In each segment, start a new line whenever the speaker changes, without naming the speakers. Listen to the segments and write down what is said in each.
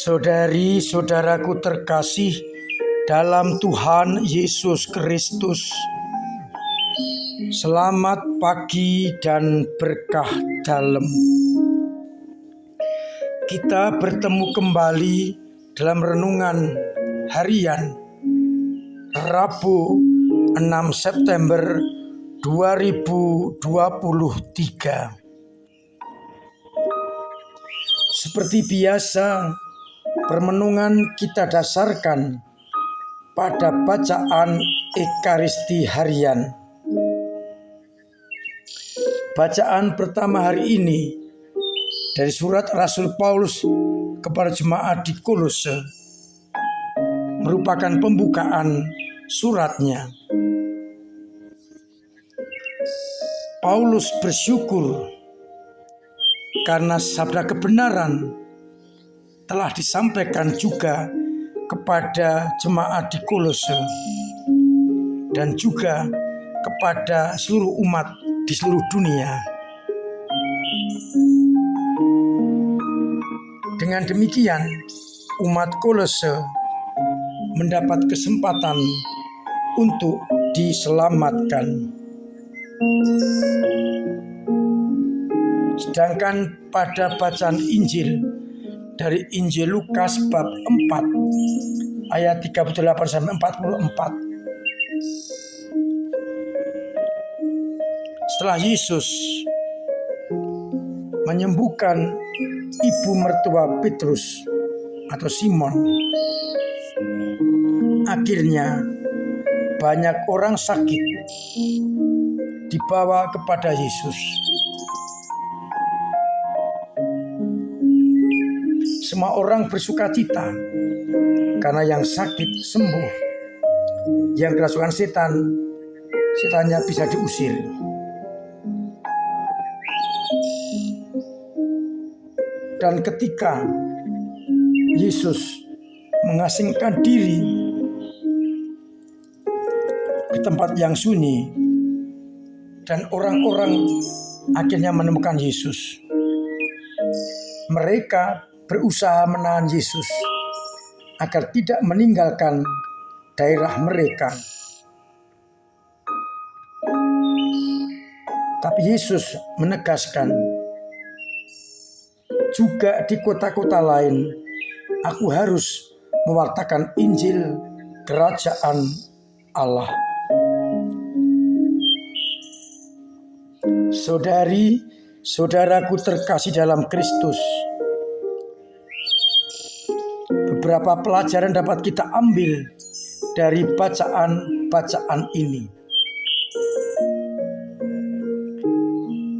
Saudari-saudaraku terkasih dalam Tuhan Yesus Kristus, selamat pagi dan berkah dalam. Kita bertemu kembali dalam renungan harian Rabu 6 September 2023. Seperti biasa, permenungan kita dasarkan pada bacaan Ekaristi harian. Bacaan pertama hari ini dari surat Rasul Paulus kepada jemaat di Kolose merupakan pembukaan suratnya. Paulus bersyukur karena sabda kebenaran telah disampaikan juga kepada jemaat di Kolose dan juga kepada seluruh umat di seluruh dunia. Dengan demikian, umat Kolose mendapat kesempatan untuk diselamatkan. Sedangkan pada bacaan Injil dari Injil Lukas bab 4 ayat 38 sampai 44. Setelah Yesus menyembuhkan ibu mertua Petrus atau Simon, akhirnya banyak orang sakit dibawa kepada Yesus. Semua orang bersukacita karena yang sakit sembuh, yang kerasukan setannya bisa diusir. Dan ketika Yesus mengasingkan diri di tempat yang sunyi dan orang-orang akhirnya menemukan Yesus, mereka berusaha menahan Yesus agar tidak meninggalkan daerah mereka. Tapi Yesus menegaskan, juga di kota-kota lain aku harus mewartakan Injil Kerajaan Allah. Saudari-saudaraku terkasih dalam Kristus, beberapa pelajaran dapat kita ambil dari bacaan-bacaan ini.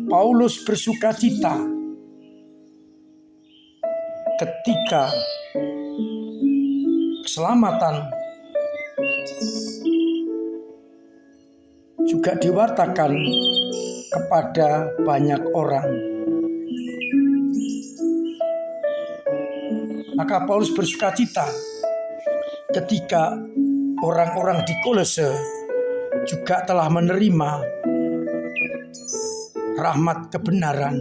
Paulus bersukacita ketika keselamatan juga diwartakan kepada banyak orang. Maka Paulus bersukacita ketika orang-orang di Kolose juga telah menerima rahmat kebenaran,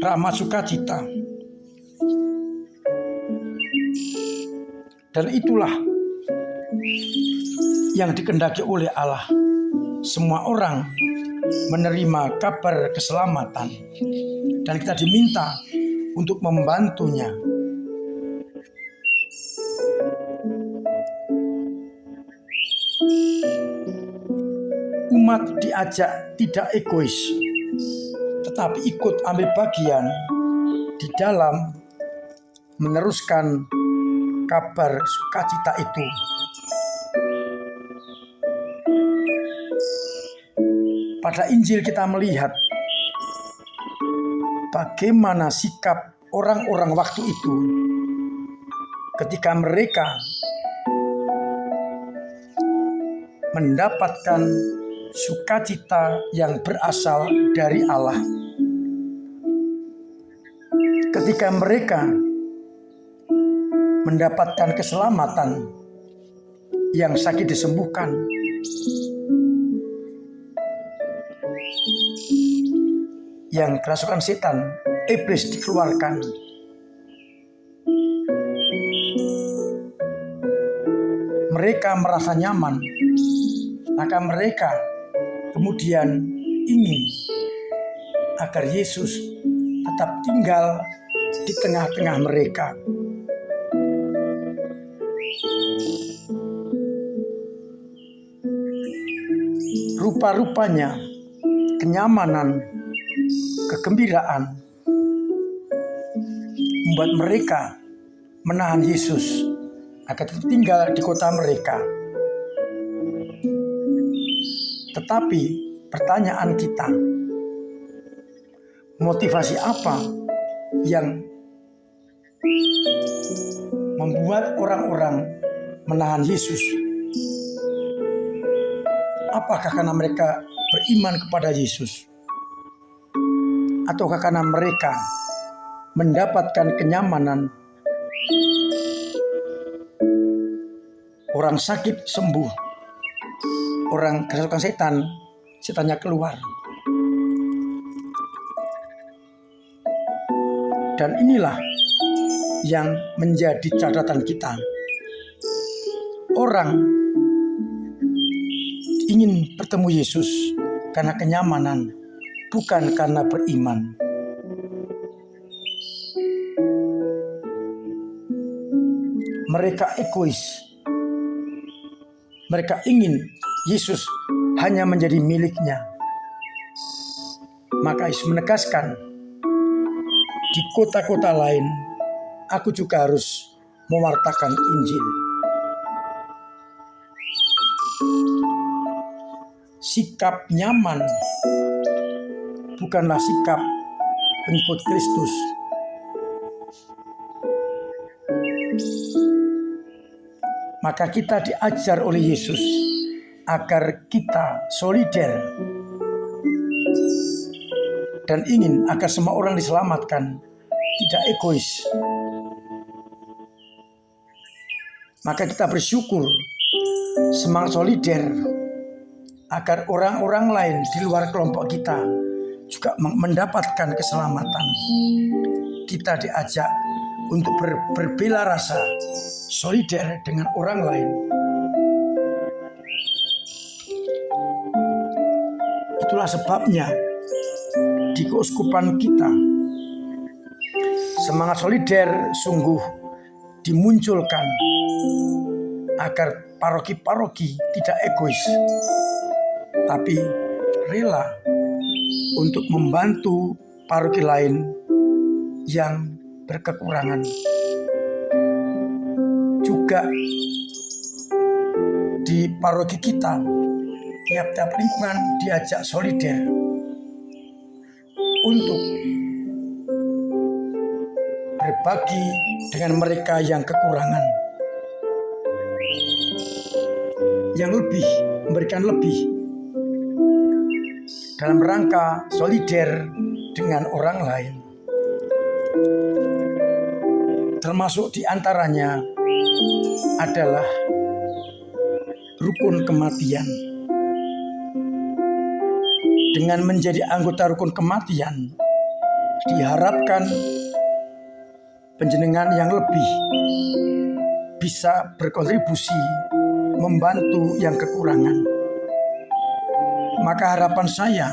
rahmat sukacita. Dan itulah yang dikehendaki oleh Allah. Semua orang menerima kabar keselamatan dan kita diminta untuk membantunya. Umat diajak tidak egois, tetapi ikut ambil bagian di dalam meneruskan kabar sukacita itu. Pada Injil kita melihat bagaimana sikap orang-orang waktu itu ketika mereka mendapatkan sukacita yang berasal dari Allah. Ketika mereka mendapatkan keselamatan, yang sakit disembuhkan, yang kerasukan setan, iblis dikeluarkan, mereka merasa nyaman, maka mereka kemudian ingin agar Yesus tetap tinggal di tengah-tengah mereka. Rupa-rupanya kenyamanan, kegembiraan membuat mereka menahan Yesus agar tetap tinggal di kota mereka. Tetapi pertanyaan kita, motivasi apa yang membuat orang-orang menahan Yesus? Apakah karena mereka beriman kepada Yesus? Ataukah karena mereka mendapatkan kenyamanan, orang sakit sembuh, orang kerasukan setan, setannya keluar. Dan inilah yang menjadi catatan kita. Orang ingin bertemu Yesus karena kenyamanan, bukan karena beriman. Mereka egois. Mereka ingin Yesus hanya menjadi miliknya. Maka Yesus menegaskan, di kota-kota lain aku juga harus mewartakan Injil. Sikap nyaman bukanlah sikap pengikut Kristus. Maka kita diajar oleh Yesus agar kita solider dan ingin agar semua orang diselamatkan, tidak egois. Maka kita bersyukur, semangat solider agar orang-orang lain di luar kelompok kita juga mendapatkan keselamatan. Kita diajak untuk berbela rasa, solider dengan orang lain. Itulah sebabnya di keuskupan kita semangat solider sungguh dimunculkan agar paroki-paroki tidak egois, tapi rela untuk membantu paroki lain yang berkekurangan. Juga di paroki kita, tiap-tiap lingkungan diajak solider untuk berbagi dengan mereka yang kekurangan, yang lebih, memberikan lebih, dalam rangka solider dengan orang lain. Termasuk diantaranya adalah rukun kematian. Dengan menjadi anggota rukun kematian, diharapkan panjenengan yang lebih bisa berkontribusi membantu yang kekurangan. Maka harapan saya,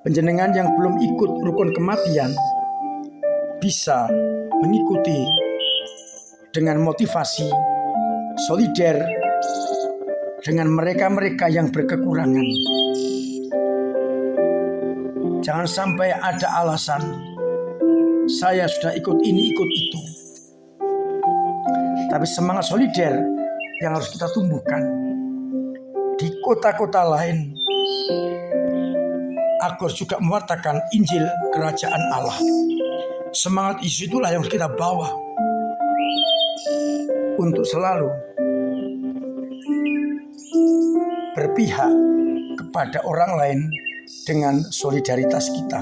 panjenengan yang belum ikut rukun kematian bisa mengikuti dengan motivasi solider dengan mereka-mereka yang berkekurangan. Jangan sampai ada alasan, saya sudah ikut ini, ikut itu. Tapi semangat solider yang harus kita tumbuhkan. Di kota-kota lain, aku harus juga mewartakan Injil Kerajaan Allah. Semangat itulah yang harus kita bawa untuk selalu berpihak kepada orang lain dengan solidaritas kita.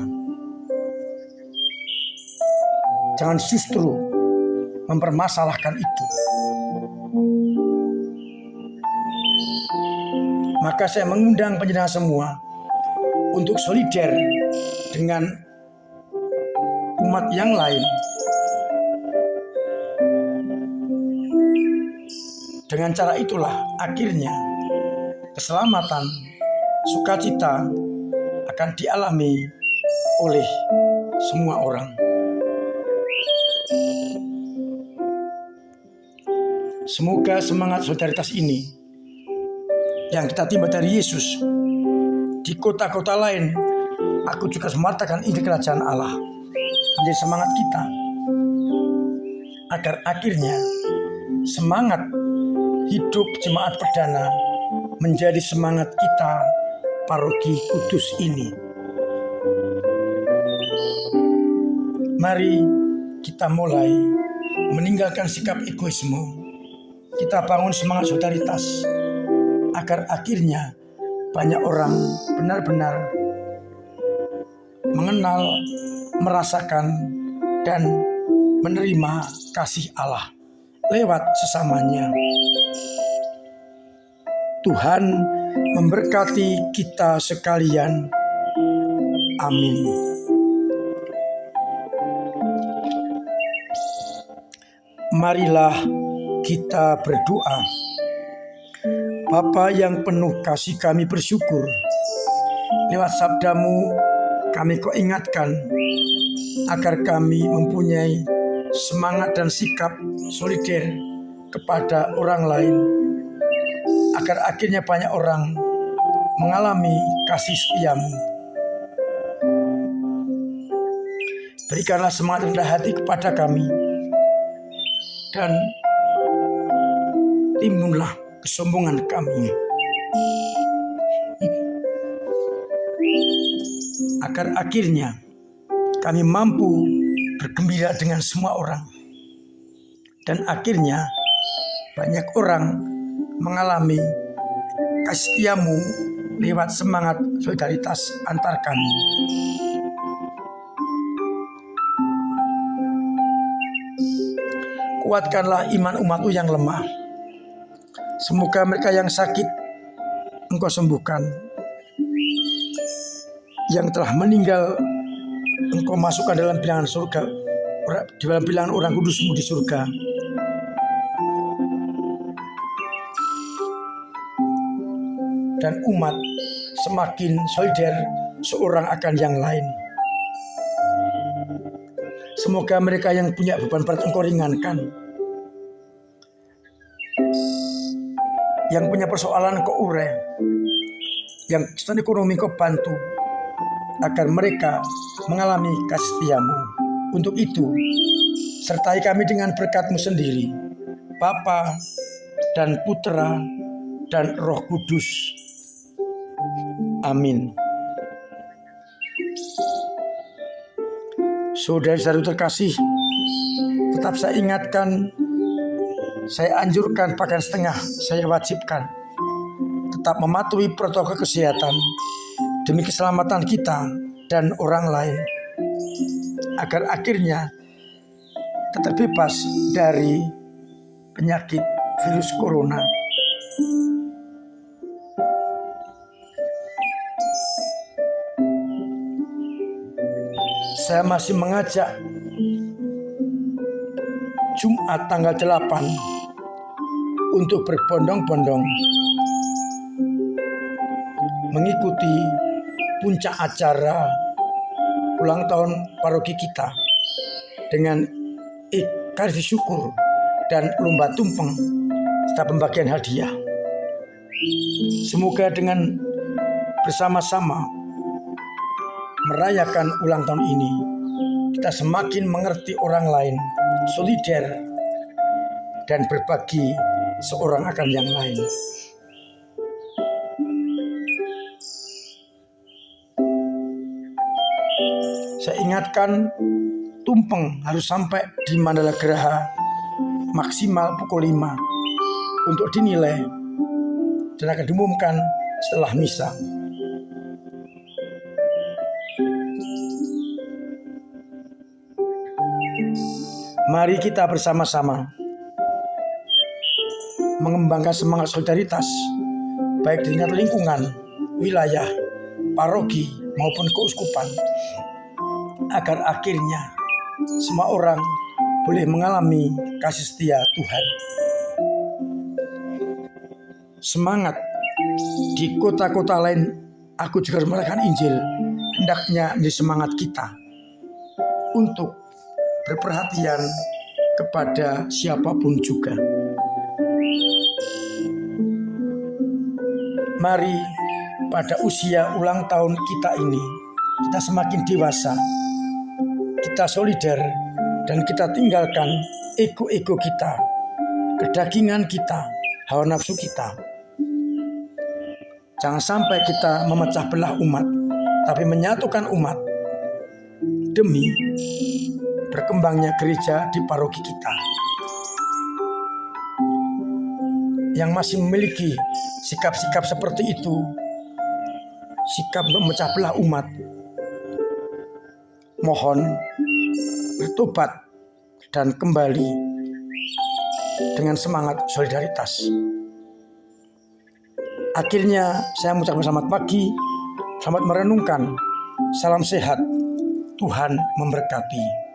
Jangan justru mempermasalahkan itu. Maka saya mengundang panjenengan semua untuk solider dengan umat yang lain Dengan cara itulah akhirnya keselamatan, sukacita akan dialami oleh semua orang. Semoga semangat solidaritas ini yang kita timba dari Yesus di kota-kota lain, aku juga sematakan ini kerajaan Allah, menjadi semangat kita agar akhirnya semangat hidup jemaat perdana menjadi semangat kita paroki kudus ini. Mari kita mulai meninggalkan sikap egoisme. Kita bangun semangat solidaritas agar akhirnya banyak orang benar-benar mengenal, merasakan, dan menerima kasih Allah lewat sesamanya. Tuhan memberkati kita sekalian. Amin. Marilah kita berdoa. Bapa yang penuh kasih, kami bersyukur lewat sabdamu kami kau ingatkan agar kami mempunyai semangat dan sikap solider kepada orang lain, agar akhirnya banyak orang mengalami kasih setiamu. Berikanlah semangat rendah hati kepada kami, dan timbunlah kesombongan kami, agar akhirnya kami mampu bergembira dengan semua orang, dan akhirnya banyak orang mengalami kasih setiamu lewat semangat solidaritas antar kami. Kuatkanlah iman umatmu yang lemah. Semoga mereka yang sakit Engkau sembuhkan, yang telah meninggal Engkau masukkan dalam bilangan surga, dalam bilangan orang kudus-Mu di surga. Dan umat semakin solidar seorang akan yang lain. Semoga mereka yang punya beban berat Engkau ringankan, yang punya persoalan Engkau urai, yang kesulitan ekonomi Engkau bantu, agar mereka mengalami kasih setiamu. Untuk itu, sertai kami dengan berkat-Mu sendiri, Bapa dan Putra dan Roh Kudus. Amin. Saudara-saudari terkasih, tetap saya ingatkan, saya anjurkan pakaian setengah, saya wajibkan tetap mematuhi protokol kesehatan demi keselamatan kita dan orang lain, agar akhirnya tetap bebas dari penyakit virus corona. Saya masih mengajak Jumat tanggal 8 untuk berbondong-bondong mengikuti puncak acara ulang tahun paroki kita dengan ekaristi syukur dan lomba tumpeng serta pembagian hadiah. Semoga dengan bersama-sama merayakan ulang tahun ini, kita semakin mengerti orang lain, solider, dan berbagi seorang akan yang lain. Saya ingatkan, tumpeng harus sampai di Mandala Geraha maksimal pukul 5 untuk dinilai dan akan diumumkan setelah misa. Mari kita bersama-sama mengembangkan semangat solidaritas baik di tingkat lingkungan, wilayah, paroki maupun keuskupan, agar akhirnya semua orang boleh mengalami kasih setia Tuhan. semangat di kota-kota lain, aku juga harus melakukan Injil. Hendaknya menjadi semangat kita untuk berperhatian kepada siapapun juga. Mari pada usia ulang tahun kita ini, kita semakin dewasa, kita solider, dan kita tinggalkan ego-ego kita, kedagingan kita, hawa nafsu kita. Jangan sampai kita memecah belah umat, tapi menyatukan umat demi berkembangnya gereja di paroki kita. Yang masih memiliki sikap-sikap seperti itu, sikap memecah belah umat, mohon bertobat dan kembali dengan semangat solidaritas. Akhirnya saya mengucapkan selamat pagi, selamat merenungkan, salam sehat, Tuhan memberkati.